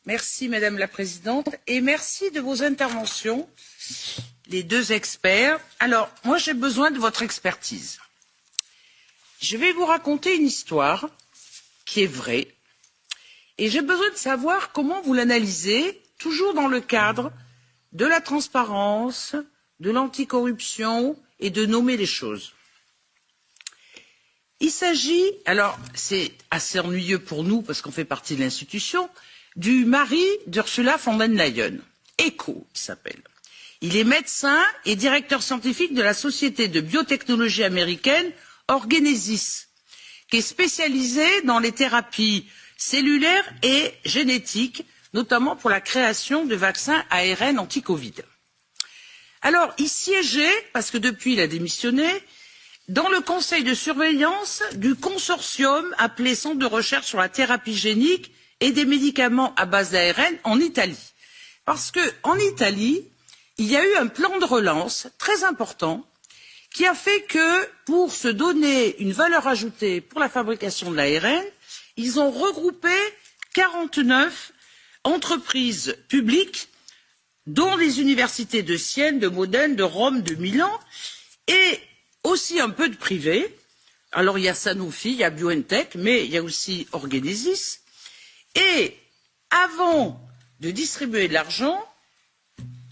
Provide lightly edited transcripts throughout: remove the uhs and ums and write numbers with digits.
Merci Madame la Présidente et merci de vos interventions, les deux experts. Alors, moi j'ai besoin de votre expertise. Je vais vous raconter une histoire qui est vraie et j'ai besoin de savoir comment vous l'analysez, toujours dans le cadre de la transparence, de l'anticorruption et de nommer les choses. Il s'agit, alors c'est assez ennuyeux pour nous parce qu'on fait partie de l'institution, du mari d'Ursula von der Leyen, ECHO il s'appelle. Il est médecin et directeur scientifique de la société de biotechnologie américaine Orgenesis, qui est spécialisée dans les thérapies cellulaires et génétiques, notamment pour la création de vaccins ARN anti-Covid. Alors, il siégeait, parce que depuis il a démissionné, dans le conseil de surveillance du consortium appelé Centre de recherche sur la thérapie génique et des médicaments à base d'ARN en Italie. Parce qu'en Italie, il y a eu un plan de relance très important qui a fait que, pour se donner une valeur ajoutée pour la fabrication de l'ARN, ils ont regroupé 49 entreprises publiques, dont les universités de Sienne, de Modène, de Rome, de Milan, et aussi un peu de privé. Alors il y a Sanofi, il y a BioNTech, mais il y a aussi Orgenesis. Et avant de distribuer de l'argent,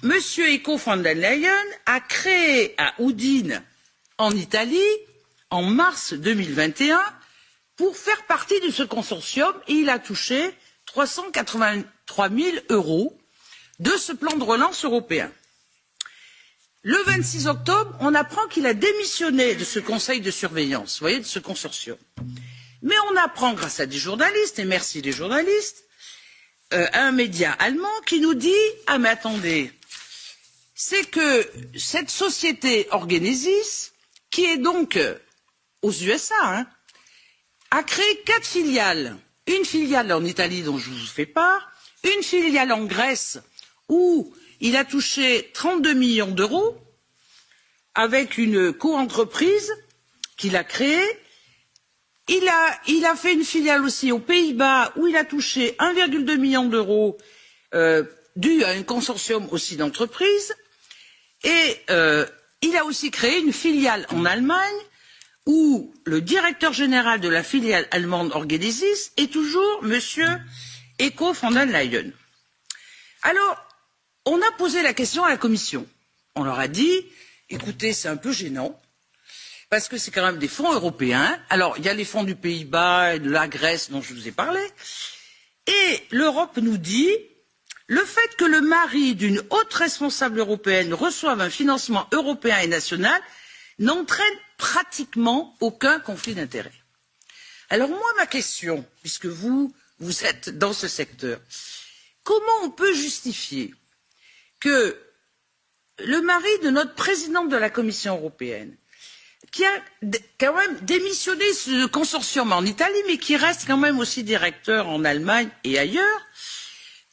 Monsieur Enrico von der Leyen a créé à Udine, en Italie, en mars 2021, pour faire partie de ce consortium, et il a touché 383 000 € de ce plan de relance européen. Le 26 octobre, on apprend qu'il a démissionné de ce conseil de surveillance, vous voyez, de ce consortium. Mais on apprend grâce à des journalistes, et merci les journalistes, un média allemand qui nous dit « Ah mais attendez, c'est que cette société Orgenesis, qui est donc aux USA, a créé 4 filiales. Une filiale en Italie dont je vous fais part, une filiale en Grèce où il a touché 32 millions d'euros avec une coentreprise qu'il a créée. Il a fait une filiale aussi aux Pays-Bas où il a touché 1,2 million d'euros dû à un consortium aussi d'entreprises. Et il a aussi créé une filiale en Allemagne où le directeur général de la filiale allemande Orgenesis est toujours Monsieur Enrico von der Leyen. Alors, on a posé la question à la Commission. On leur a dit, écoutez, c'est un peu gênant, parce que c'est quand même des fonds européens. Alors, il y a les fonds du Pays-Bas et de la Grèce dont je vous ai parlé. Et l'Europe nous dit, le fait que le mari d'une haute responsable européenne reçoive un financement européen et national n'entraîne pratiquement aucun conflit d'intérêts. Alors moi, ma question, puisque vous êtes dans ce secteur, comment on peut justifier que le mari de notre présidente de la Commission européenne, qui a quand même démissionné ce consortium en Italie, mais qui reste quand même aussi directeur en Allemagne et ailleurs,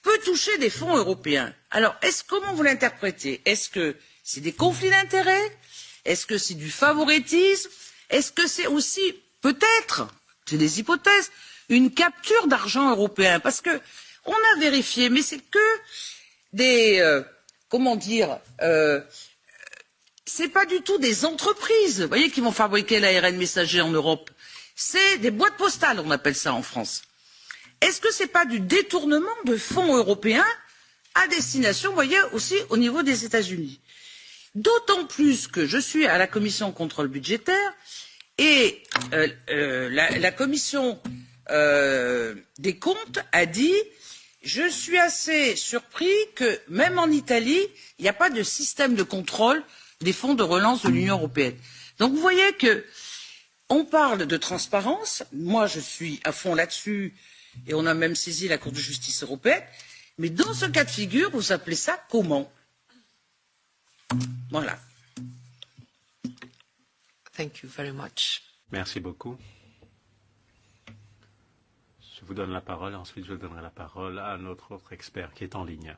peut toucher des fonds européens. Alors, comment vous l'interprétez? Est-ce que c'est des conflits d'intérêts? Est-ce que c'est du favoritisme? Est-ce que c'est aussi, peut-être, c'est des hypothèses, une capture d'argent européen? Parce que on a vérifié, mais c'est que des, comment dire, c'est pas du tout des entreprises, vous voyez, qui vont fabriquer l'ARN messager en Europe. C'est des boîtes postales, on appelle ça en France. Est-ce que c'est pas du détournement de fonds européens à destination, vous voyez, aussi au niveau des États-Unis? D'autant plus que je suis à la commission contrôle budgétaire et la commission des comptes a dit je suis assez surpris que même en Italie, il n'y a pas de système de contrôle des fonds de relance de l'Union européenne. Donc vous voyez que on parle de transparence, moi je suis à fond là-dessus et on a même saisi la Cour de justice européenne, mais dans ce cas de figure, vous appelez ça comment? Voilà. Thank you very much. Merci beaucoup. Je vous donne la parole. Ensuite, je donnerai la parole à notre autre expert qui est en ligne.